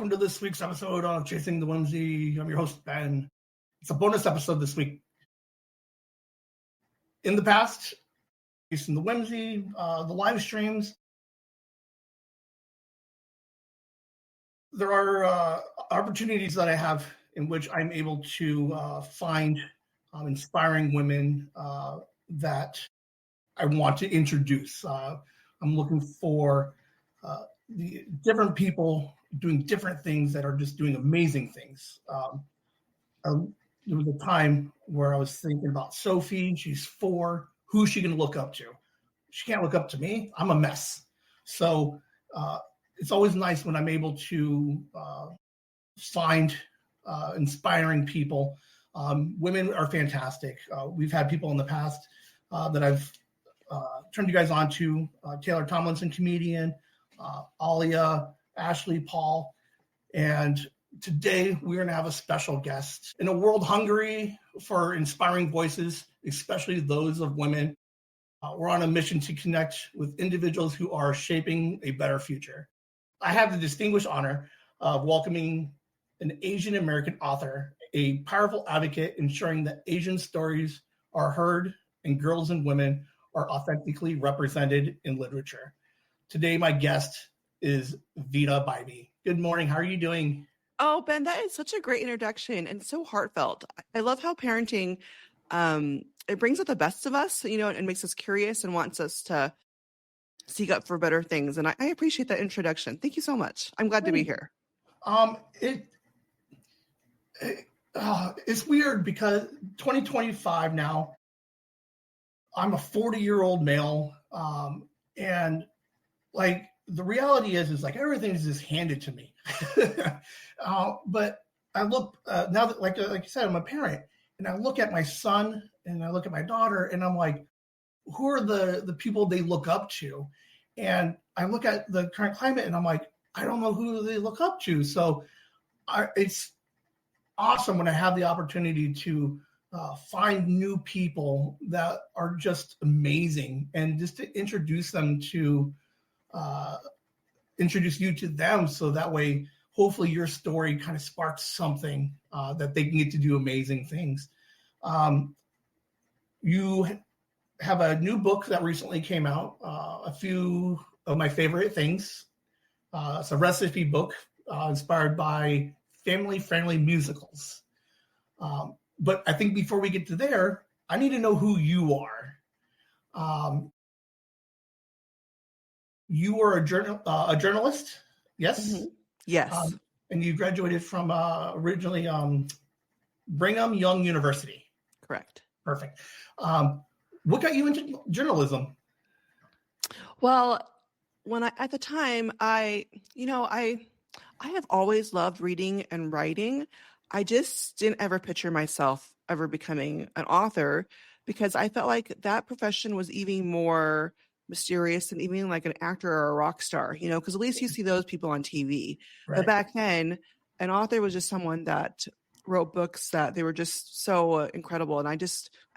welcome to this week's episode of Chasing the Whimsy. I'm your host, Ben. It's a bonus episode this week. In the past, Chasing the Whimsy, the live streams, there are opportunities that I have in which I'm able to find inspiring women that I want to introduce. I'm looking for the different people doing different things that are just doing amazing things. There was a time where I was thinking about Sophie. She's 4. Who's she going to look up to? She can't look up to me. I'm a mess. So it's always nice when I'm able to find inspiring people. Women are fantastic. We've had people in the past that I've turned you guys on to. Taylor Tomlinson, comedian, Alia, Ashley, Paul. And today we're going to have a special guest. In a world hungry for inspiring voices, especially those of women, we're on a mission to connect with individuals who are shaping a better future. I have the distinguished honor of welcoming an Asian American author, a powerful advocate ensuring that Asian stories are heard and girls and women are authentically represented in literature. Today, my guest is Veeda Bybee. Good morning. How are you doing? Oh, Ben, that is such a great introduction and so heartfelt. I love how parenting, it brings out the best of us, and makes us curious and wants us to seek out for better things. And I appreciate that introduction. Thank you so much. I'm glad to be here. It's weird because 2025 now, I'm a 40-year-old male, and like the reality is like everything is just handed to me. But I look now that like you said, I'm a parent, and I look at my son and I look at my daughter, and I'm like, who are the people they look up to? And I look at the current climate, and I'm like, I don't know who they look up to. So it's awesome when I have the opportunity to find new people that are just amazing, and just to introduce you to them, so that way hopefully your story kind of sparks something that they can get to do amazing things. You have a new book that recently came out, a few of my favorite things. It's a recipe book inspired by family-friendly musicals. But I think before we get to there, I need to know who you are. You were a journalist, yes? Mm-hmm. Yes. And you graduated from originally Brigham Young University. Correct. Perfect. What got you into journalism? Well, at the time, I have always loved reading and writing. I just didn't ever picture myself ever becoming an author, because I felt like that profession was even more mysterious than even like an actor or a rock star, because at least you see those people on TV. Right. But back then, an author was just someone that wrote books that they were just so incredible. And I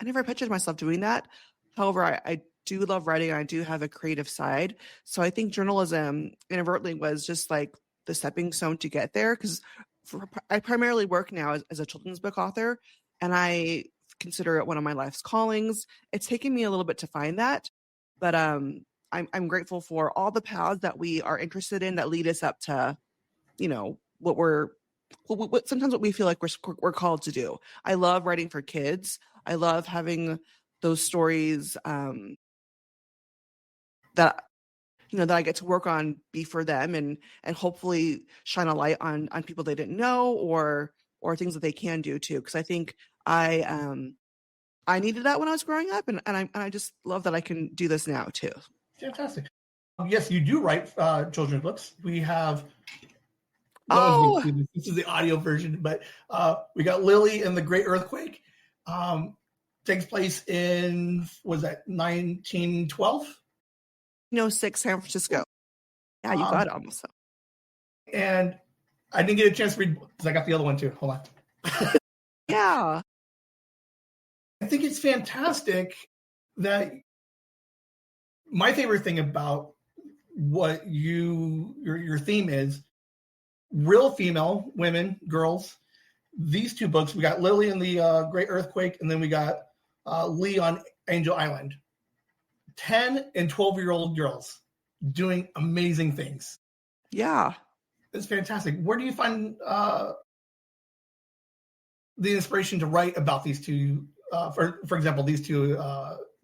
never pictured myself doing that. However, I do love writing. And I do have a creative side. So I think journalism inadvertently was just like the stepping stone to get there, because I primarily work now as a children's book author, and I consider it one of my life's callings. It's taken me a little bit to find that, but I'm grateful for all the paths that we are interested in that lead us up to, what sometimes what we feel like we're called to do. I love writing for kids. I love having those stories that I get to work on be for them, and hopefully shine a light on people they didn't know, or things that they can do too. Because I think I needed that when I was growing up, and I just love that I can do this now too. Fantastic. Yes, you do write children's books. We have. This is the audio version, but we got Lily and the Great Earthquake. Takes place in, was that 1912? 6, San Francisco. Yeah, you got it almost. And I didn't get a chance to read because I got the other one too. Hold on. Yeah. I think it's fantastic that my favorite thing about what your theme is real female women, girls. These two books, we got Lily in the Great Earthquake, and then we got Lee on Angel Island. 10 and 12-year-old girls doing amazing things. Yeah. It's fantastic. Where do you find the inspiration to write about these two, for example, these two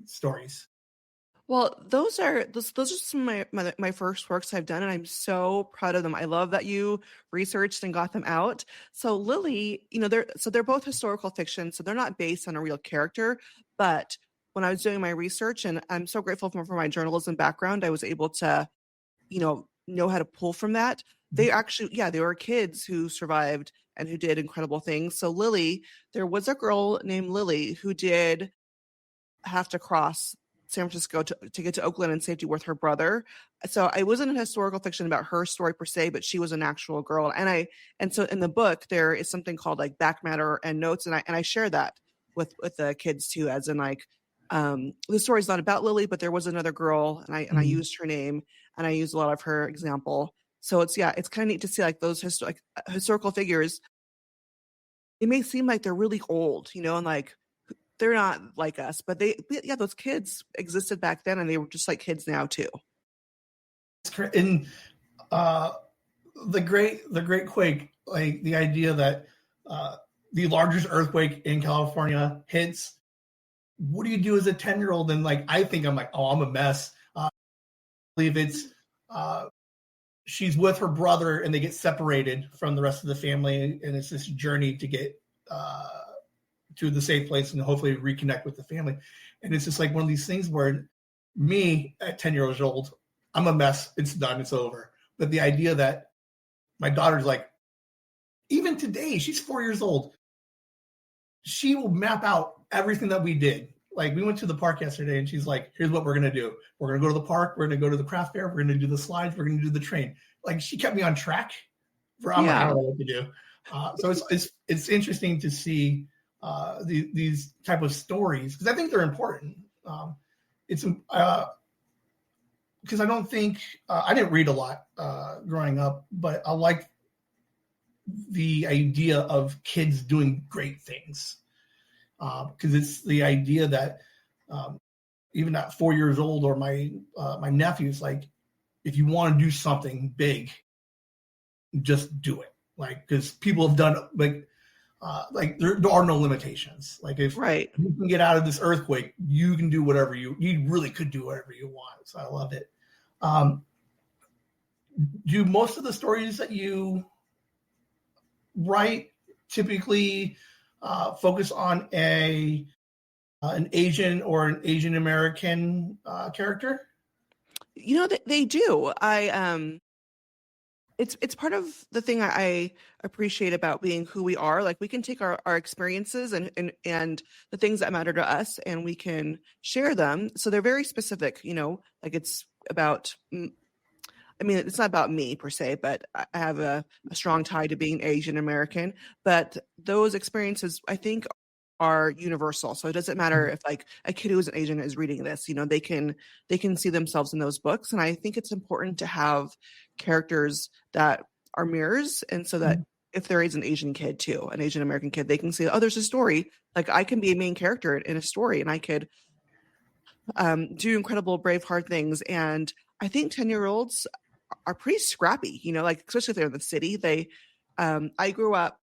stories? Well, those are some of my first works I've done, and I'm so proud of them. I love that you researched and got them out. So Lily, they're both historical fiction, so they're not based on a real character. But when I was doing my research, and I'm so grateful for my journalism background, I was able to, know how to pull from that. They actually, they were kids who survived and who did incredible things. So Lily, there was a girl named Lily who did have to cross San Francisco to get to Oakland in safety with her brother. So I wasn't a historical fiction about her story per se, but she was an actual girl. And so in the book there is something called like back matter and notes, and I share that with the kids too, as in like the story's not about Lily, but there was another girl, and I used her name, and I used a lot of her example. So it's kind of neat to see like those historical figures. It may seem like they're really old, and like they're not like us, but those kids existed back then, and they were just like kids now too. In the Great Quake, like the idea that the largest earthquake in California hits, what do you do as a 10-year-old? And like, I think I'm like, oh, I'm a mess. I believe it's she's with her brother, and they get separated from the rest of the family, and it's this journey to get to the safe place and hopefully reconnect with the family. And it's just like one of these things where me at 10 years old, I'm a mess. It's done. It's over. But the idea that my daughter's like, even today, she's 4 years old. She will map out everything that we did. Like we went to the park yesterday, and she's like, here's what we're going to do. We're going to go to the park. We're going to go to the craft fair. We're going to do the slides. We're going to do the train. Like she kept me on track. I'm like, I don't know what to do. So it's interesting to see these type of stories, because I think they're important. It's because I don't think I didn't read a lot growing up, but I like the idea of kids doing great things, because it's the idea that even at 4 years old, or my nephew's like, if you want to do something big, just do it. Like, because people have done like there are no limitations. Like if you can get out of this earthquake, you can do whatever you really could do whatever you want. So I love it. Do most of the stories that you write typically focus on an Asian or an Asian American character? They do. It's part of the thing I appreciate about being who we are. Like we can take our experiences and the things that matter to us, and we can share them. So they're very specific, like it's about, it's not about me per se, but I have a strong tie to being Asian American, but those experiences I think are universal. So it doesn't matter if like a kid who is an Asian is reading this, they can see themselves in those books. And I think it's important to have characters that are mirrors. And so that if there is an Asian kid too, an Asian American kid, they can see, oh, there's a story. Like I can be a main character in a story, and I could do incredible, brave, hard things. And I think 10-year-olds are pretty scrappy, like especially if they're in the city. I grew up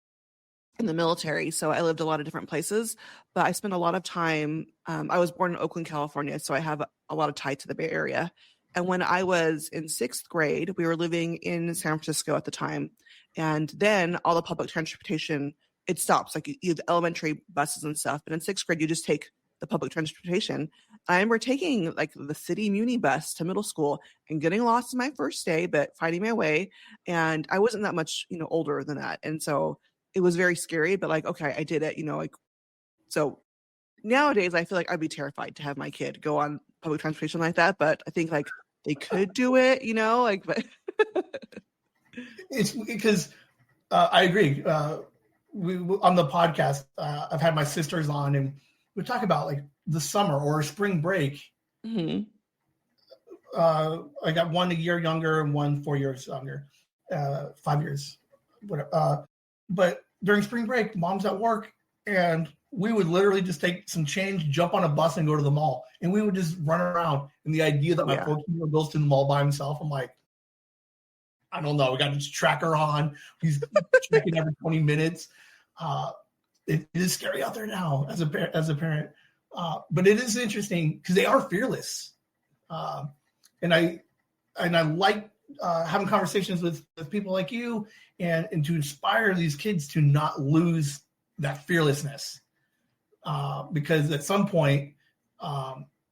in the military, so I lived a lot of different places, but I spent a lot of time, I was born in Oakland, California, so I have a lot of tie to the Bay Area. And when I was in 6th grade, we were living in San Francisco at the time, and then all the public transportation, it stops. Like you have elementary buses and stuff, but in 6th grade, you just take the public transportation. I remember taking like the city muni bus to middle school and getting lost in my first day, but finding my way. And I wasn't that much, older than that. And so it was very scary, but like, okay, I did it, like, so nowadays I feel like I'd be terrified to have my kid go on public transportation like that, but I think like they could do it, like, but it's because I agree. We on the podcast, I've had my sisters on, and we talk about like the summer or spring break. Mm-hmm. I got one a year younger and one 4 years younger, 5 years But during spring break, mom's at work, and we would literally just take some change, jump on a bus, and go to the mall. And we would just run around. And the idea that my 14-year-old goes to the mall by himself, I'm like, I don't know. We got this tracker on. He's checking every 20 minutes. It is scary out there now as a parent. But it is interesting because they are fearless. And I like having conversations with people like you and to inspire these kids to not lose that fearlessness. Because at some point,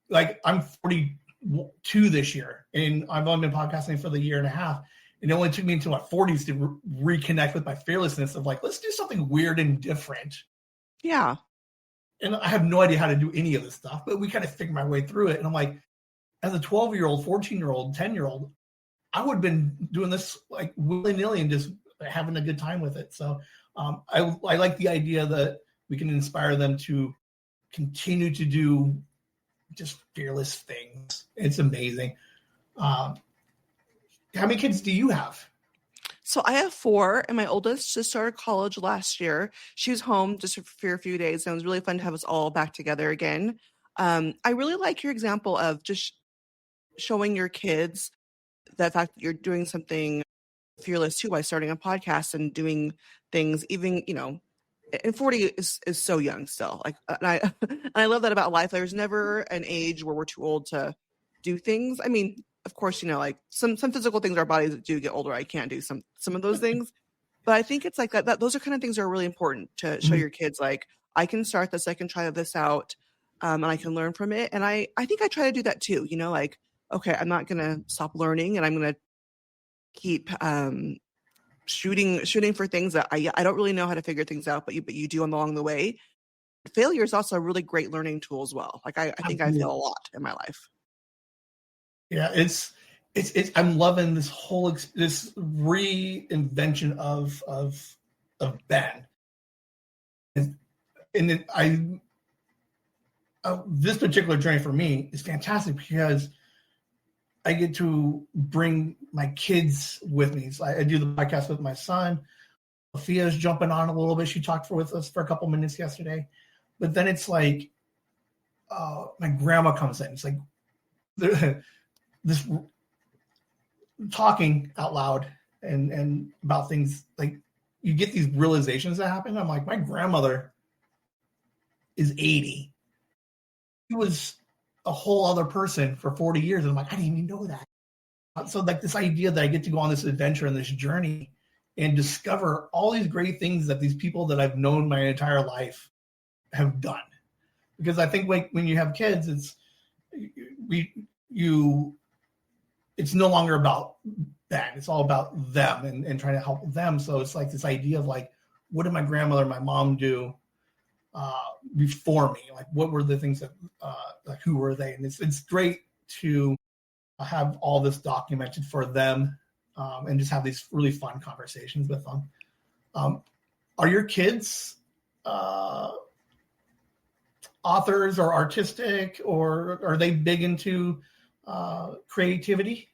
like I'm 42 this year, and I've only been podcasting for the year and a half. And it only took me into my 40s to reconnect with my fearlessness of like, let's do something weird and different. Yeah. And I have no idea how to do any of this stuff, but we kind of figured my way through it. And I'm like, as a 12-year-old, 14-year-old, 10-year-old, I would have been doing this like willy-nilly and just having a good time with it. So I like the idea that we can inspire them to continue to do just fearless things. It's amazing. How many kids do you have? So I have 4, and my oldest just started college last year. She was home just for a few days, and it was really fun to have us all back together again. I really like your example of just showing your kids the fact that you're doing something fearless too by starting a podcast and doing things even, and 40 is so young still. Like, and I love that about life. There's never an age where we're too old to do things. I mean, of course, like some physical things, our bodies do get older. I can't do some of those things, but I think it's like that those are kind of things that are really important to show your kids. Like, I can start this, I can try this out, and I can learn from it. And I think I try to do that too. Like, okay, I'm not gonna stop learning, and I'm gonna keep shooting for things that I don't really know how to figure things out, but you do along the way. Failure is also a really great learning tool as well. Like, I think I fail a lot in my life. Yeah, it's I'm loving this whole this reinvention of Ben, and this particular journey for me is fantastic because I get to bring my kids with me. So I do the podcast with my son. Sophia's jumping on a little bit. She talked with us for a couple minutes yesterday, but then it's like my grandma comes in. It's like this talking out loud and about things, like you get these realizations that happen. I'm like, my grandmother is 80. She was a whole other person for 40 years. And I'm like, I didn't even know that. So like this idea that I get to go on this adventure and this journey and discover all these great things that these people that I've known my entire life have done. Because I think like when you have kids, it's no longer about that. It's all about them and trying to help them. So it's like this idea of like, what did my grandmother and my mom do before me? Like, what were the things that, like, who were they? And it's great to have all this documented for them and just have these really fun conversations with them. Are your kids authors or artistic, or are they big into creativity?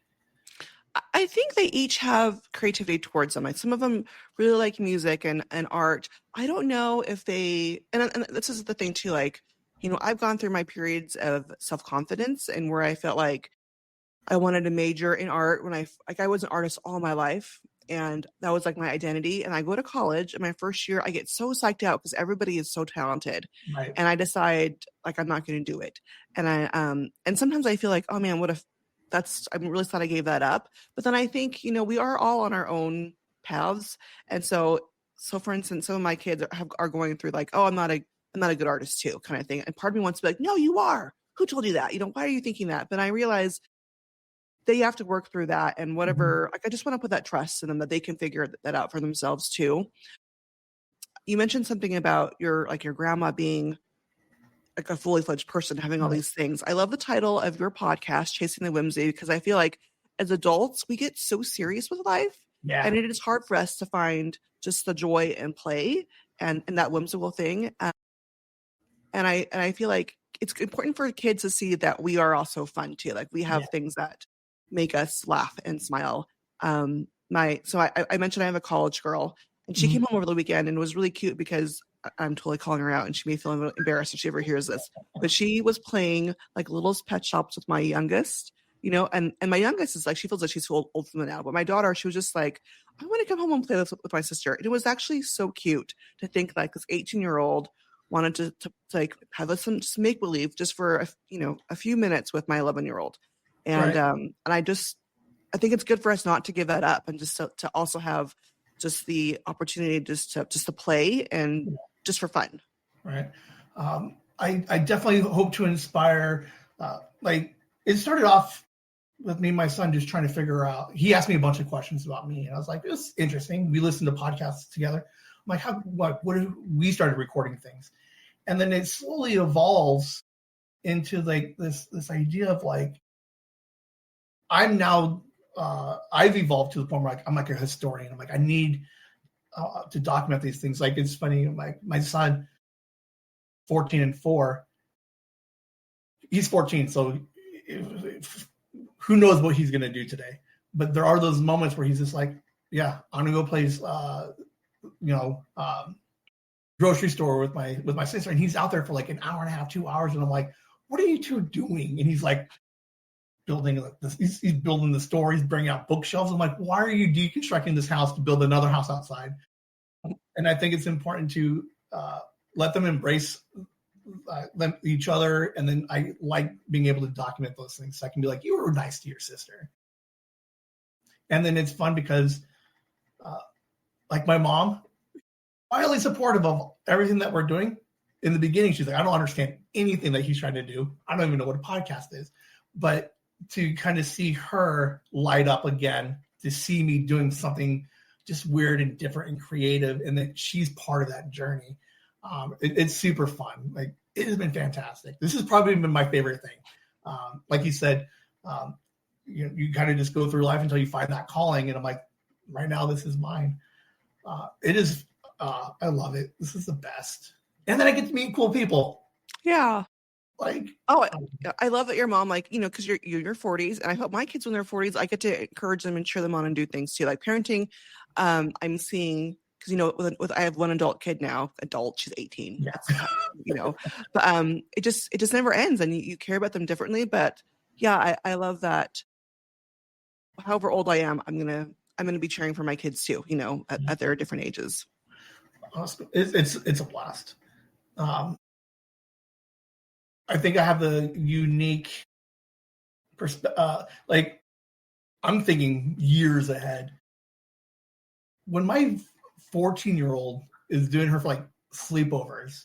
I think they each have creativity towards them. Like, some of them really like music and art. I don't know if they, and this is the thing too, like, I've gone through my periods of self-confidence and where I felt like I wanted to major in art when I was an artist all my life. And that was like my identity. And I go to college, and my first year I get so psyched out because everybody is so talented. Right. And I decide like, I'm not going to do it. And and sometimes I feel like, oh man, what if I'm really sad I gave that up. But then I think, we are all on our own paths. And so for instance, some of my kids are going through like, oh, I'm not a good artist too, kind of thing. And part of me wants to be like, no, you are. Who told you that? Why are you thinking that? But I realize they have to work through that, and whatever, like, I just want to put that trust in them that they can figure that out for themselves too. You mentioned something about your grandma being like a fully fledged person, having all these things. I love the title of your podcast, Chasing the Whimsy, because I feel like as adults, we get so serious with life. Yeah. And it is hard for us to find just the joy and play and that whimsical thing. And I feel like it's important for kids to see that we are also fun too. Like, we have things that make us laugh and smile. I mentioned I have a college girl, and she came home over the weekend, and it was really cute because I'm totally calling her out, and she may feel a little embarrassed if she ever hears this, but she was playing like Littlest Pet Shops with my youngest, and my youngest is like, she feels like she's too old for them now, but my daughter, she was just like, I want to come home and play this with my sister. And it was actually so cute to think like this 18-year-old wanted to like have us some just make believe just for a few minutes with my 11-year-old, and Right. I think it's good for us not to give that up, and just to also have just the opportunity just to play and just for fun. Right. I definitely hope to inspire. Like, it started off with me and my son just trying to figure out. He asked me a bunch of questions about me, and I was like, "This is interesting." We listened to podcasts together. I'm like, what if we started recording things, and then it slowly evolves into like this idea of like, I'm now I've evolved to the point where I'm like a historian. I'm like, I need to document these things. Like, it's funny. My son, 14 and 4, he's 14, so who knows what he's going to do today. But there are those moments where he's just like, yeah, I'm going to go play, grocery store with my sister. And he's out there for like an hour and a half, 2 hours. And I'm like, what are you two doing? And he's like, building this. He's building the store. He's bringing out bookshelves. I'm like, why are you deconstructing this house to build another house outside? And I think it's important to let them embrace each other. And then I like being able to document those things. So I can be like, you were nice to your sister. And then it's fun because like my mom, highly supportive of everything that we're doing. In the beginning, she's like, I don't understand anything that he's trying to do. I don't even know what a podcast is. But to kind of see her light up again, to see me doing something just weird and different and creative, and that she's part of that journey. It's super fun. Like, it has been fantastic. This has probably been my favorite thing. Like you said, you kind of just go through life until you find that calling. And I'm like, right now, this is mine. It is. I love it. This is the best. And then I get to meet cool people. Yeah. Like, I love that your mom, like, because you're in your 40s, and I hope my kids when they're 40s, I get to encourage them and cheer them on and do things too, like parenting. I'm seeing, because I have one adult kid now, she's 18. yeah. But it just never ends, and you care about them differently. But yeah, I love that. However old I am, I'm gonna be cheering for my kids too, at their different ages. Awesome. It's a blast. I think I have the unique perspective. Like, I'm thinking years ahead. When my 14-year-old is doing her like sleepovers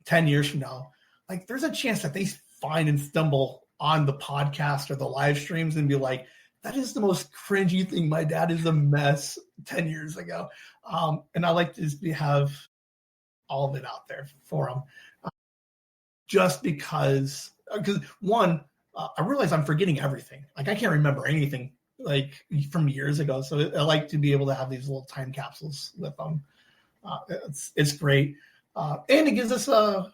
10 years from now, like, there's a chance that they find and stumble on the podcast or the live streams and be like, that is the most cringy thing. My dad is a mess 10 years ago. And I like to just have all of it out there for them. Just because one, I realize I'm forgetting everything. Like, I can't remember anything like from years ago. So I like to be able to have these little time capsules with them. It's great. And it gives us a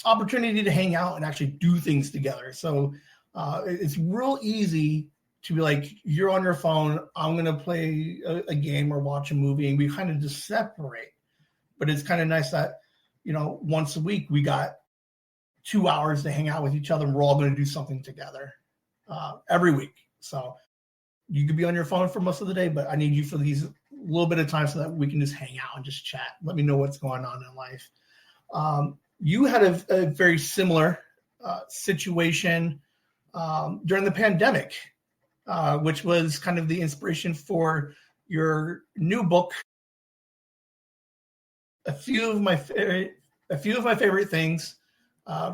opportunity to hang out and actually do things together. So it's real easy to be like, you're on your phone, I'm going to play a game or watch a movie, and we kind of just separate. But it's kind of nice that, once a week we got 2 hours to hang out with each other, and we're all going to do something together every week. So you could be on your phone for most of the day, but I need you for these little bit of time so that we can just hang out and just chat. Let me know what's going on in life. You had a very similar situation during the pandemic, which was kind of the inspiration for your new book. A few of my favorite things,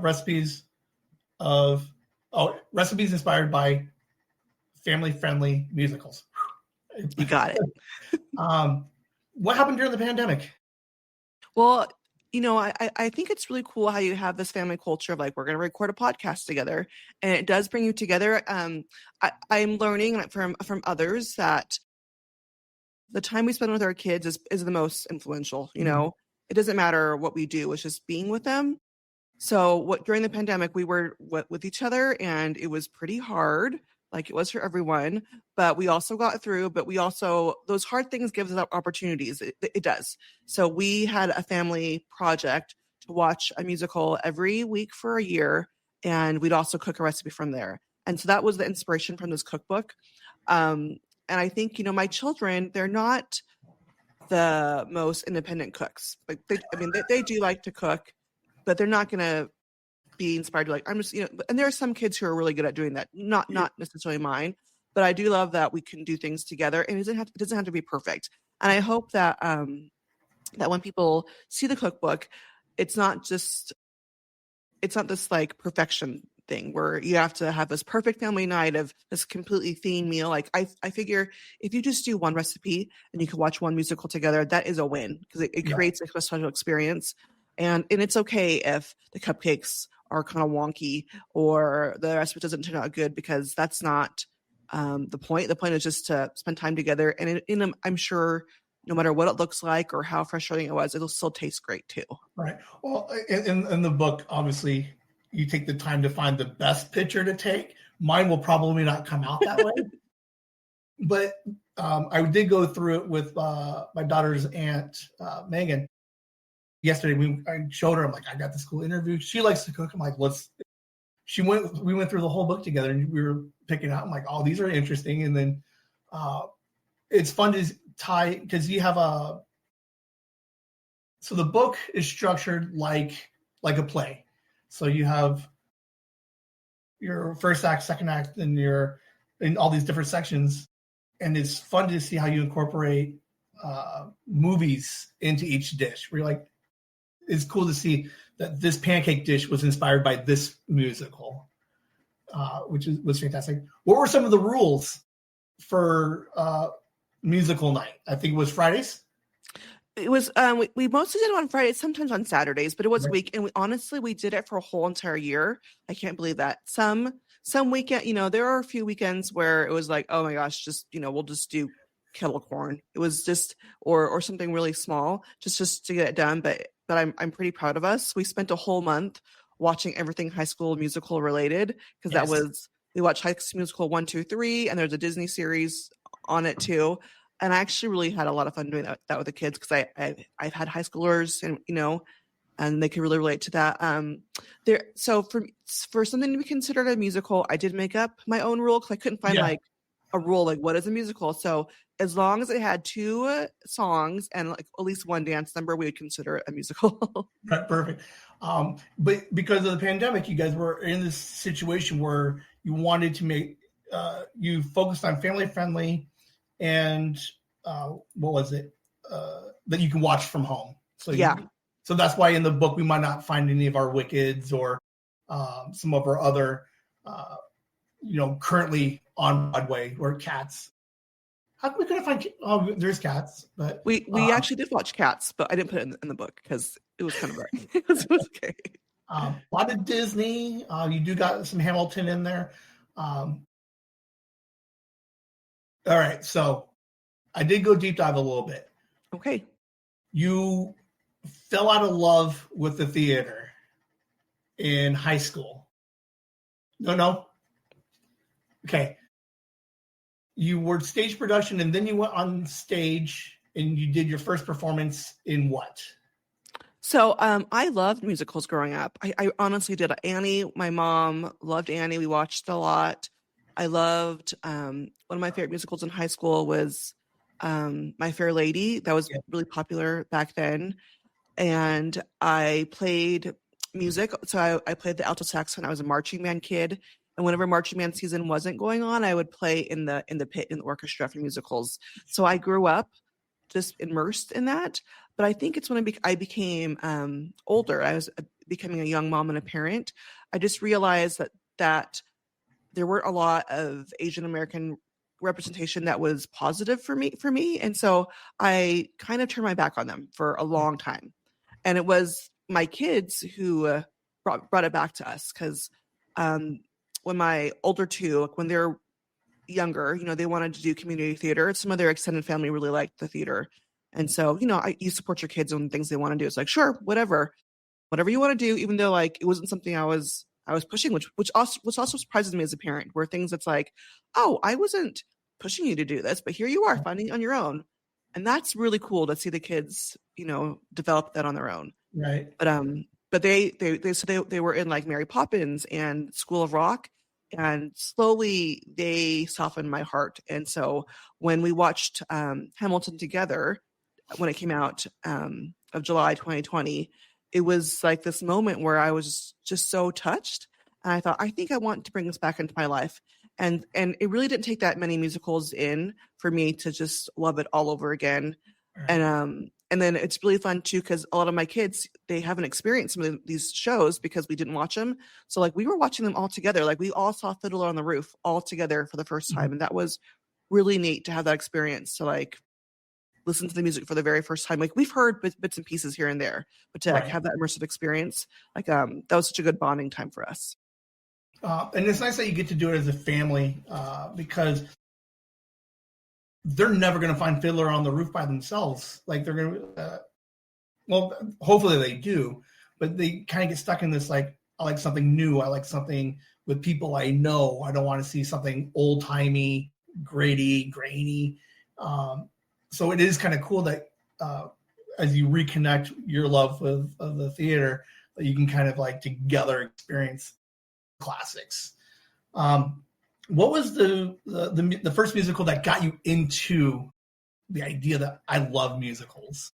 recipes inspired by family-friendly musicals. You got it. What happened during the pandemic? Well, I think it's really cool how you have this family culture of like, we're going to record a podcast together, and it does bring you together. I'm learning from others that the time we spend with our kids is the most influential. It doesn't matter what we do; it's just being with them. So during the pandemic, we were with each other, and it was pretty hard. like it was for everyone, but we also got through. But we also, those hard things gives us opportunities. It does. So we had a family project to watch a musical every week for a year, and we'd also cook a recipe from there. And so that was the inspiration from this cookbook. And I think, my children, they're not the most independent cooks. Like they do like to cook, but they're not going to be inspired to like, I'm just, and there are some kids who are really good at doing that. Not necessarily mine, but I do love that we can do things together, and it doesn't have to be perfect. And I hope that, that when people see the cookbook, it's not this like perfection thing where you have to have this perfect family night of this completely themed meal. Like I figure if you just do one recipe and you can watch one musical together, that is a win, because it creates a special experience. And it's okay if the cupcakes are kind of wonky or the recipe doesn't turn out good, because that's not the point. The point is just to spend time together. And I'm sure no matter what it looks like or how frustrating it was, it'll still taste great too. Right. Well, in the book, obviously, you take the time to find the best picture to take. Mine will probably not come out that way. But I did go through it with my daughter's aunt, Megan. Yesterday, I showed her, I'm like, I got this cool interview. She likes to cook. I'm like, we went through the whole book together, and we were picking out. I'm like, oh, these are interesting. And then it's fun to tie, because you have so the book is structured like a play. So you have your first act, second act, and you're in all these different sections. And it's fun to see how you incorporate movies into each dish. Where you're like, it's cool to see that this pancake dish was inspired by this musical, which was fantastic. What were some of the rules for musical night? I think it was Fridays. It was we mostly did it on Fridays, sometimes on Saturdays, but it was a week, and we did it for a whole entire year. I can't believe that. Some weekend, there are a few weekends where it was like, oh my gosh, just we'll just do kettle corn. It was just or something really small just to get it done. But I'm pretty proud of us. We spent a whole month watching everything High School Musical related, because that was, we watched High School Musical 1, 2, 3, and there's a Disney series on it too. And I actually really had a lot of fun doing that with the kids, because I've had high schoolers, and and they could really relate to that. So for something to be considered a musical, I did make up my own rule, because I couldn't find like a rule, like what is a musical. So as long as it had 2 songs and like at least 1 dance number, we would consider it a musical. Right, perfect. But because of the pandemic, you guys were in this situation where you wanted to make you focused on family friendly. And what was it that you can watch from home? So so that's why in the book we might not find any of our Wickeds or some of our other currently on Broadway or Cats. How come we couldn't find? Oh, there's Cats, but we actually did watch Cats, but I didn't put it in the book because it was kind of right. It was okay. A lot of Disney. You do got some Hamilton in there. All right, so I did go deep dive a little bit. Okay. You fell out of love with the theater in high school. No? Okay. You were stage production, and then you went on stage, and you did your first performance in what? So I loved musicals growing up. I honestly did. Annie, my mom loved Annie. We watched a lot. I loved one of my favorite musicals in high school was My Fair Lady. That was really popular back then. And I played music. So I played the alto sax when I was a marching band kid. And whenever marching band season wasn't going on, I would play in the pit in the orchestra for musicals. So I grew up just immersed in that. But I think it's when I became older. I was becoming a young mom and a parent. I just realized that there weren't a lot of Asian American representation that was positive for me. And so I kind of turned my back on them for a long time. And it was my kids who brought it back to us, because when my older 2, when they're younger, they wanted to do community theater. Some of their extended family really liked the theater. And so, you support your kids on things they want to do. It's like, sure, whatever you want to do, even though like it wasn't something I was I was pushing, which also surprises me as a parent, where things it's like, oh, I wasn't pushing you to do this, but here you are finding it on your own. And that's really cool to see the kids, develop that on their own. Right. But they were in like Mary Poppins and School of Rock, and slowly they softened my heart. And so when we watched Hamilton together, when it came out of July 2020, it was like this moment where I was just so touched. And I thought, I think I want to bring this back into my life. And it really didn't take that many musicals in for me to just love it all over again. Right. And then it's really fun too, because a lot of my kids, they haven't experienced some of these shows because we didn't watch them. So like we were watching them all together. Like we all saw Fiddler on the Roof all together for the first time. And that was really neat to have that experience, to like listen to the music for the very first time. Like we've heard bits and pieces here and there, but to like have that immersive experience, like that was such a good bonding time for us. And it's nice that you get to do it as a family, because they're never going to find Fiddler on the Roof by themselves. Like they're going to, well, hopefully they do, but they kind of get stuck in this, like, I like something new. I like something with people I know. I don't want to see something old timey, gritty, grainy. So it is kind of cool that as you reconnect your love of the theater, that you can kind of like together experience classics. What was the first musical that got you into the idea that I love musicals?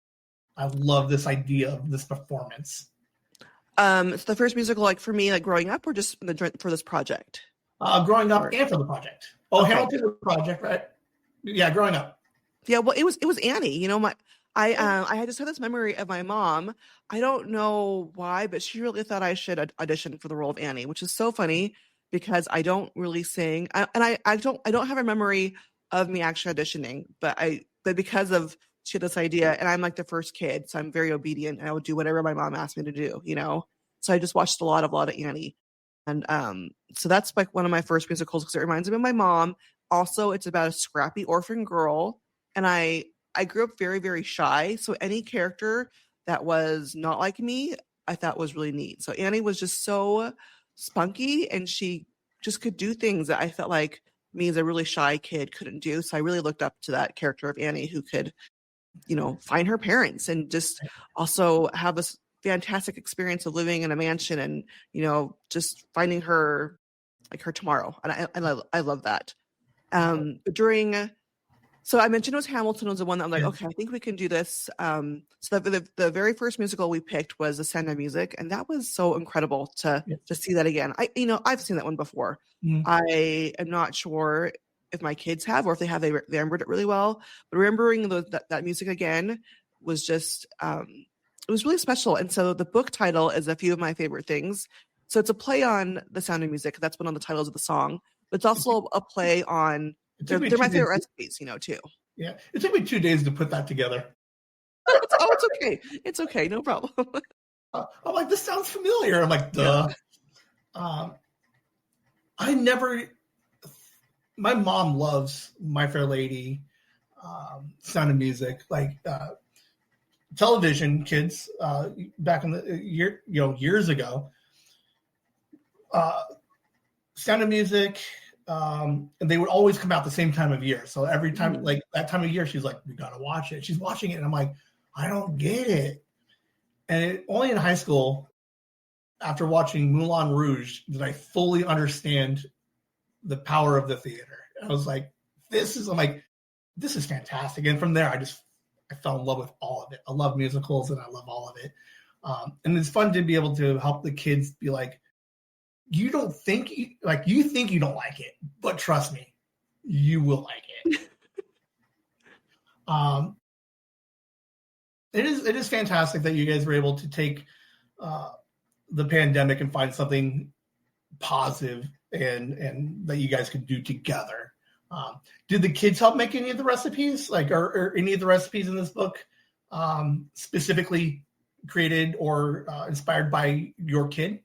I love this idea of this performance. So the first musical, like for me, like growing up, or just for this project? Growing up and for the project. Oh, okay. Hamilton was the project, right? Yeah, growing up. Yeah, well, it was Annie. I had just had this memory of my mom. I don't know why, but she really thought I should audition for the role of Annie, which is so funny because I don't really sing, I don't have a memory of me actually auditioning, but because of she had this idea, and I'm like the first kid, so I'm very obedient, and I would do whatever my mom asked me to do. So I just watched a lot of Annie, and so that's like one of my first musicals because it reminds me of my mom. Also, it's about a scrappy orphan girl, and I grew up very, very shy. So any character that was not like me, I thought was really neat. So Annie was just so spunky, and she just could do things that I felt like me as a really shy kid couldn't do. So I really looked up to that character of Annie, who could, find her parents and just also have this fantastic experience of living in a mansion and, just finding her, like her tomorrow. And I love that. So I mentioned it was Hamilton was the one that I'm like, okay, I think we can do this. So the very first musical we picked was The Sound of Music, and that was so incredible to see that again. I've seen that one before. I am not sure if my kids have, or if they have, they remembered it really well. But remembering that music again was just, it was really special. And so the book title is A Few of My Favorite Things. So it's a play on The Sound of Music. That's one of the titles of the song. But it's also a play on. They're my favorite recipes, too. Yeah. It took me 2 days to put that together. It's okay. It's okay. No problem. I'm like, this sounds familiar. I'm like, duh. Yeah. My mom loves My Fair Lady, Sound of Music, like television kids back in the years ago. Sound of Music, and they would always come out the same time of year. So every time, like that time of year, she's like, "We gotta watch it." She's watching it, and I'm like, "I don't get it." And only in high school, after watching Moulin Rouge, did I fully understand the power of the theater. I was like, "This is fantastic." And from there, I fell in love with all of it. I love musicals, and I love all of it. And it's fun to be able to help the kids be like, you think you don't like it, but trust me, you will like it. It is fantastic that you guys were able to take the pandemic and find something positive and that you guys could do together. Did the kids help make any of the recipes, or any of the recipes in this book specifically created or inspired by your kid?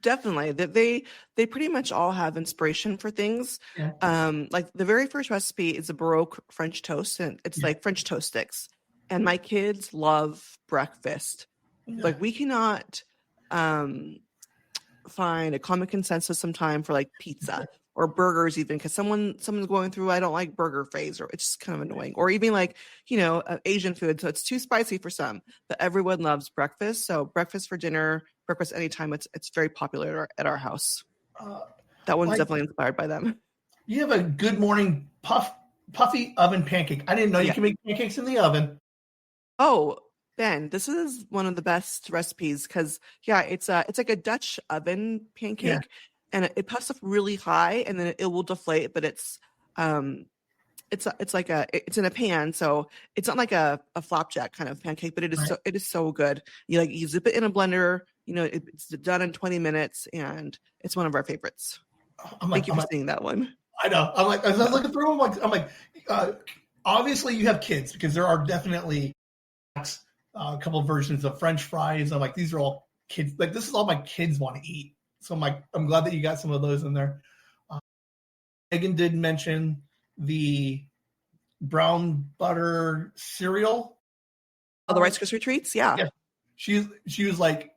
Definitely. They pretty much all have inspiration for things. Yeah. Like the very first recipe is a Baroque French toast, and it's like French toast sticks. And my kids love breakfast. Yeah. Like we cannot find a common consensus sometime for like pizza or burgers, even because someone's going through I don't like burger phase, or it's just kind of annoying, or even like Asian food, so it's too spicy for some, but everyone loves breakfast. So breakfast for dinner, breakfast anytime, it's very popular at our house. Uh, That one's like definitely inspired by them. you have a good morning puffy oven pancake. I didn't know you Yeah. can make pancakes in the oven. Oh, Ben, this is one of the best recipes because yeah, it's like a Dutch oven Yeah, pancake, and it puffs up really high, and then it will deflate. But um it's in a pan, so it's not like a flapjack kind of pancake, but right. it is so good. You zip it in a blender. It's done in 20 minutes, and it's one of our favorites. I'm like, Thank you I'm for like, seeing that one. I know. I'm like, as I was Yeah. looking through, I'm like, uh, obviously you have kids because there are definitely a couple of versions of French fries. I'm like, these are all kids. Like, this is all my kids want to eat. So I'm like, I'm glad that you got some of those in there. Uh, Megan did mention the brown butter cereal. Oh, the Rice Krispie treats, yeah. Yeah, she was like,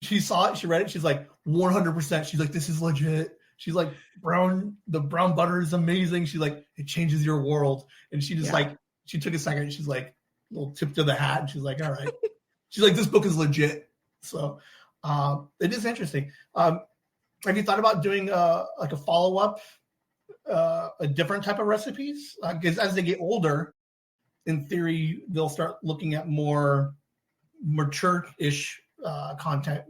she saw it, she read it, she's like 100%. She's like, this is legit. She's like, the brown butter is amazing. She's like, it changes your world. And she just Yeah. like, she took a second. And she's like, little tip to the hat. And she's like, all right. She's like, this book is legit. So it is interesting. Have you thought about doing like a follow up, a different type of recipes? Because as they get older, in theory, they'll start looking at more mature-ish content,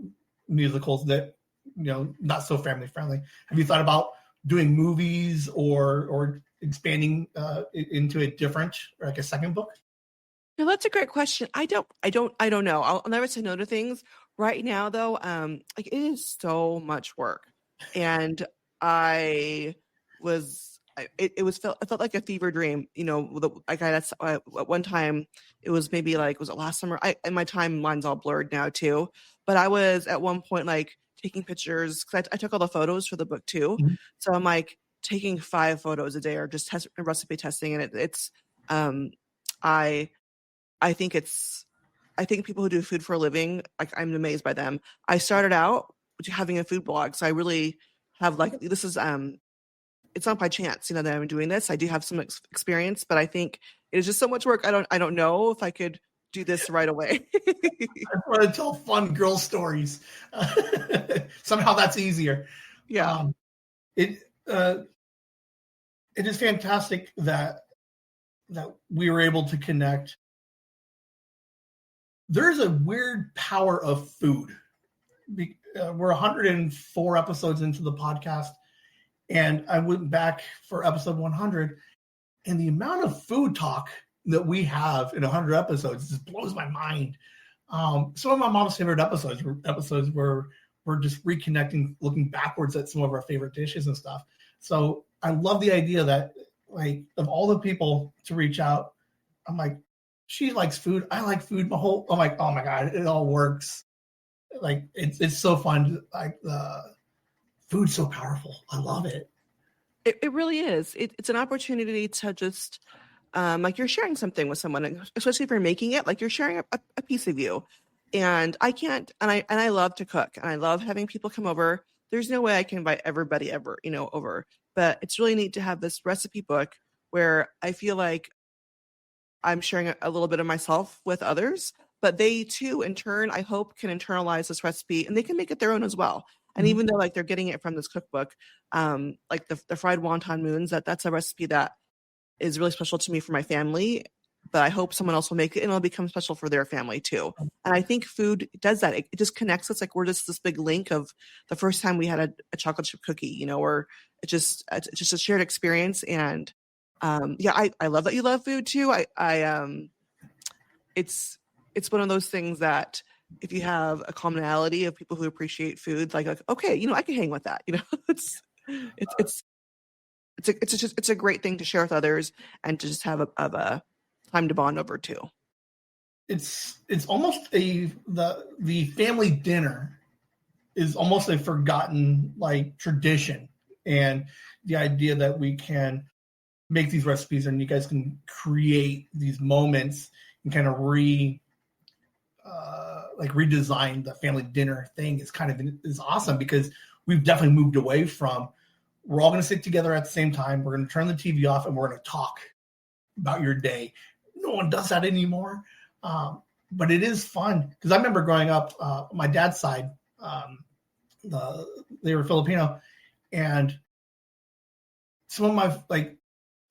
musicals that not so family friendly. Have you thought about doing movies or expanding into a different, like a second book? No, that's a great question. I don't know. I'll never say no to things. Right now, though, like it is so much work, and I it felt like a fever dream. Like that's at one time it was maybe like was it last summer? And my timeline's all blurred now too. But I was at one point like taking pictures because I took all the photos for the book too. Mhm. So I'm like taking 5 photos a day or just recipe testing, and it's I I think I think people who do food for a living, like I'm amazed by them. I started out having a food blog, so I really have like this is it's not by chance, that I'm doing this. I do have some experience, but I think it is just so much work. I don't know if I could do this right away. I want to tell fun girl stories. Somehow that's easier. Yeah. Um, it uh, it is fantastic that we were able to connect. There's a weird power of food. We're 104 episodes into the podcast, and I went back for episode 100, and the amount of food talk that we have in 100 episodes just blows my mind. Some of my mom's favorite episodes were episodes where we're just reconnecting, looking backwards at some of our favorite dishes and stuff. So I love the idea that, like, of all the people to reach out, I'm like, she likes food. I like food. I'm like, oh my God, it all works. Like, it's so fun. Like, food's so powerful. I love it. It really is. It's an opportunity to just like you're sharing something with someone, especially if you're making it, like you're sharing a piece of you. And I can't, and I love to cook, and I love having people come over. There's no way I can invite everybody ever, over. But it's really neat to have this recipe book where I feel like I'm sharing a little bit of myself with others, but they too, in turn, I hope can internalize this recipe and they can make it their own as well. And Mhm. even though like they're getting it from this cookbook, like the fried wonton moons, that's a recipe that is really special to me for my family, but I hope someone else will make it and it'll become special for their family too. And I think food does that. It just connects us. Like we're just this big link of the first time we had a chocolate chip cookie, or it's just a shared experience. And yeah, I love that you love food too. It's one of those things that if you have a commonality of people who appreciate food, like okay, I can hang with that. It's it's it's a great thing to share with others and to just have a time to bond over too. It's almost the family dinner is almost a forgotten like tradition, and the idea that we can make these recipes and you guys can create these moments and kind of like redesign the family dinner thing is awesome, because we've definitely moved away from, we're all going to sit together at the same time. We're going to turn the TV off and we're going to talk about your day. No one does that anymore. But it is fun, because I remember growing up, my dad's side, they were Filipino, and some of my, like,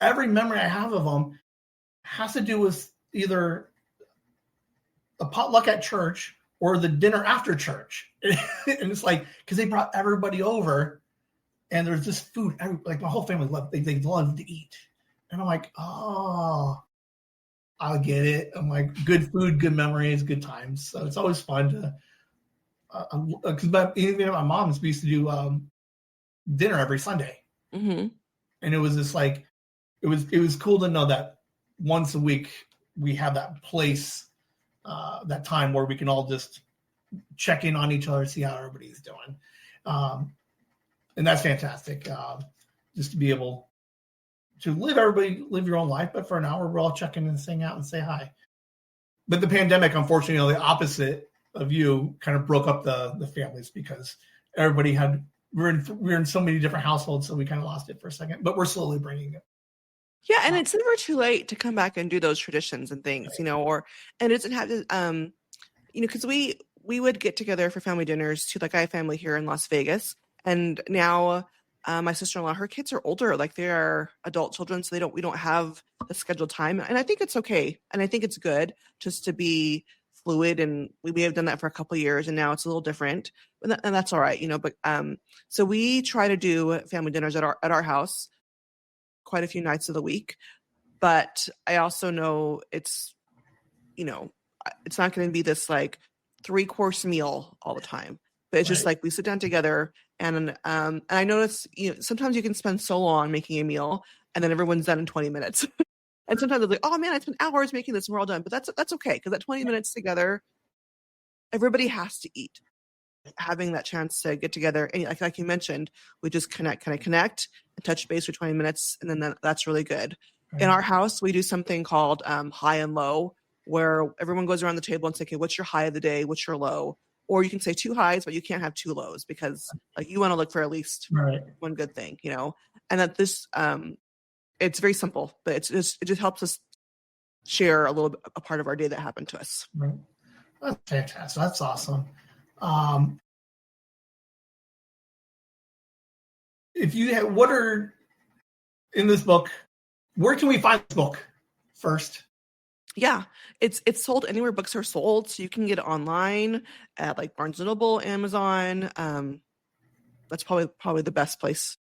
every memory I have of them has to do with either a potluck at church or the dinner after church. And it's like, because they brought everybody over and there's this food, like my whole family loved, they love to eat. And I'm like, oh, I'll get it. I'm like, good food, good memories, good times. So it's always fun to, because even my mom's, we used to do dinner every Sunday. Mm-hmm. And it was just like, it was cool to know that once a week we have that place, that time where we can all just check in on each other, see how everybody's doing. And that's fantastic. Just to be able to live your own life, but for an hour, we're all checking and sing out and say hi. But the pandemic, unfortunately, the opposite of you, kind of broke up the families, because everybody we're in so many different households. So we kind of lost it for a second, but we're slowly bringing it. Yeah, and it's never too late to come back and do those traditions and things, and it doesn't have to, because we would get together for family dinners too. Like, I have family here in Las Vegas, and now my sister-in-law, her kids are older, like they are adult children, so we don't have the scheduled time, and I think it's okay, and I think it's good just to be fluid, and we have done that for a couple of years, and now it's a little different, and that's all right, But so we try to do family dinners at our house quite a few nights of the week, but I also know it's not going to be this like 3-course meal all the time, but it's just like we sit down together, and I notice sometimes you can spend so long making a meal and then everyone's done in 20 minutes. And sometimes it's like, oh man, I spent hours making this and we're all done, but that's okay, because that 20 minutes together, everybody has to eat. Having that chance to get together, and like you mentioned, we just connect and touch base for 20 minutes, and then that's really good. In our house, we do something called high and low, where everyone goes around the table and say, okay, what's your high of the day? What's your low? Or you can say 2 highs, but you can't have 2 lows, because like you want to look for at least one good thing, and that this, it's very simple, but it just helps us share a part of our day that happened to us. Right. That's fantastic. That's awesome. What are in this book? Where can we find this book first? Yeah, it's sold anywhere books are sold, so you can get it online at like Barnes & Noble, Amazon. That's probably the best place.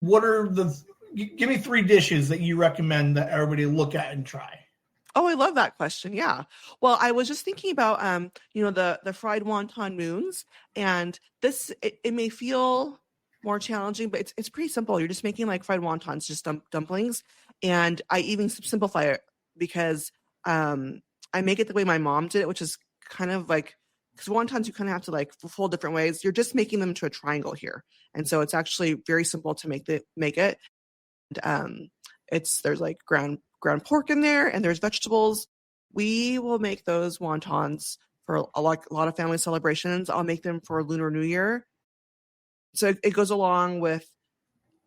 Give me 3 dishes that you recommend that everybody look at and try. Oh, I love that question. Yeah. Well, I was just thinking about, the fried wonton moons, and this, it may feel more challenging, but it's pretty simple. You're just making like fried wontons, just dumplings. And I even simplify it, because I make it the way my mom did it, which is kind of like, because wontons you kind of have to like fold different ways. You're just making them to a triangle here. And so it's actually very simple to make it. And, there's like ground pork in there, and there's vegetables. We will make those wontons for a lot of family celebrations. I'll make them for Lunar New Year. So it goes along with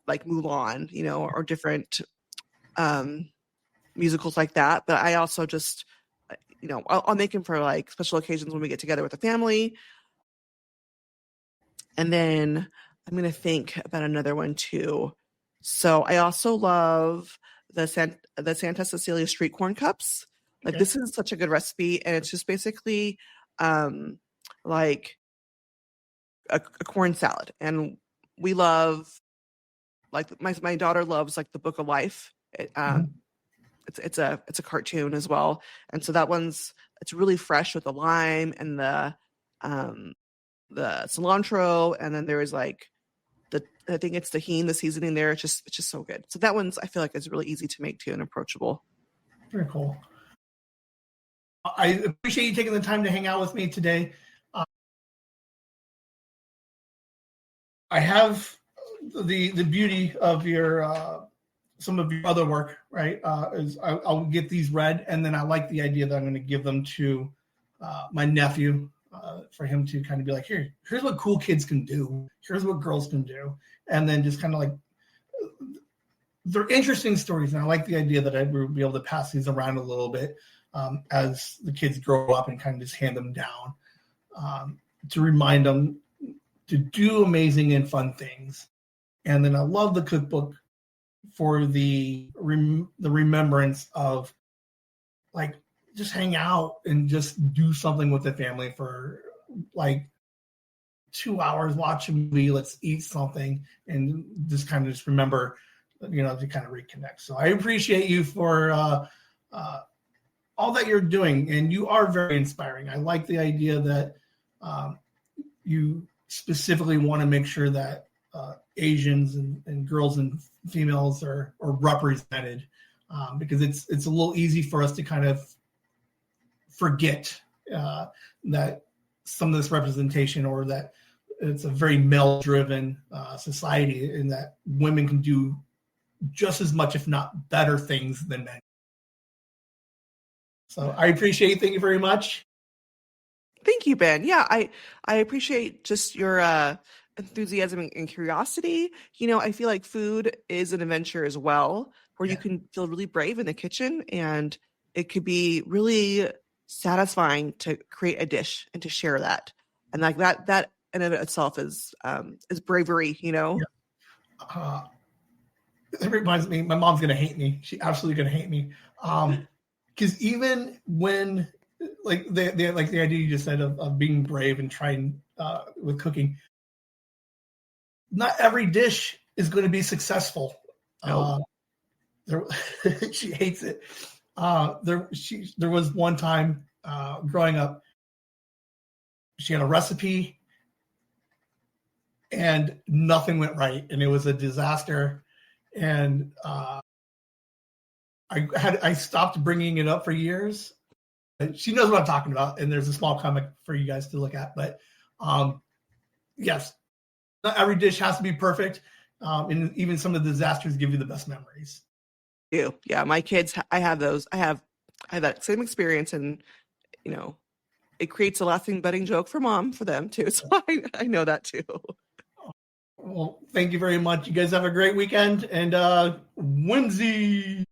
like Mulan, or different musicals like that. But I also just, I'll make them for like special occasions when we get together with the family. And then I'm going to think about another one too. So I also love the Santa Cecilia street corn cups. Like, this is such a good recipe, and it's just basically like a corn salad. And we love, like, my daughter loves like the Book of Life. It's a cartoon as well, and so that it's really fresh with the lime and the cilantro, and then there is like I think it's tahini, the seasoning there. It's just so good. So that I feel like is really easy to make too, and approachable. Very cool. I appreciate you taking the time to hang out with me today. I have the beauty of some of your other work, right? Is I'll get these read, and then I like the idea that I'm going to give them to my nephew, for him to kind of be like, here's what cool kids can do. Here's what girls can do. And then just kind of like, they're interesting stories. And I like the idea that I will be able to pass these around a little bit as the kids grow up and kind of just hand them down to remind them to do amazing and fun things. And then I love the cookbook for the remembrance of like just hang out and just do something with the family for like 2 hours, watch a movie, let's eat something, and just kind of just remember, to kind of reconnect. So I appreciate you for all that you're doing, and you are very inspiring. I like the idea that you specifically want to make sure that Asians and girls and females are represented, because it's a little easy for us to kind of forget that some of this representation, or that it's a very male-driven society, and that women can do just as much, if not better, things than men. So I appreciate it. Thank you very much. Thank you, Ben. Yeah, I appreciate just your enthusiasm and curiosity. I feel like food is an adventure as well, where you can feel really brave in the kitchen, and it could be really satisfying to create a dish and to share that. And like that in of itself is bravery, Yeah. It reminds me, my mom's gonna hate me. She's absolutely gonna hate me. Because even when like the idea you just said of being brave and trying with cooking, not every dish is going to be successful. No. She hates it. There was one time growing up, she had a recipe and nothing went right, and it was a disaster. And I stopped bringing it up for years. She knows what I'm talking about, and there's a small comic for you guys to look at. But yes, not every dish has to be perfect, and even some of the disasters give you the best memories. Yeah, my kids, I have those. I have that same experience, and it creates a lasting budding joke for them too. So I know that too. Well, thank you very much. You guys have a great weekend, and whimsy.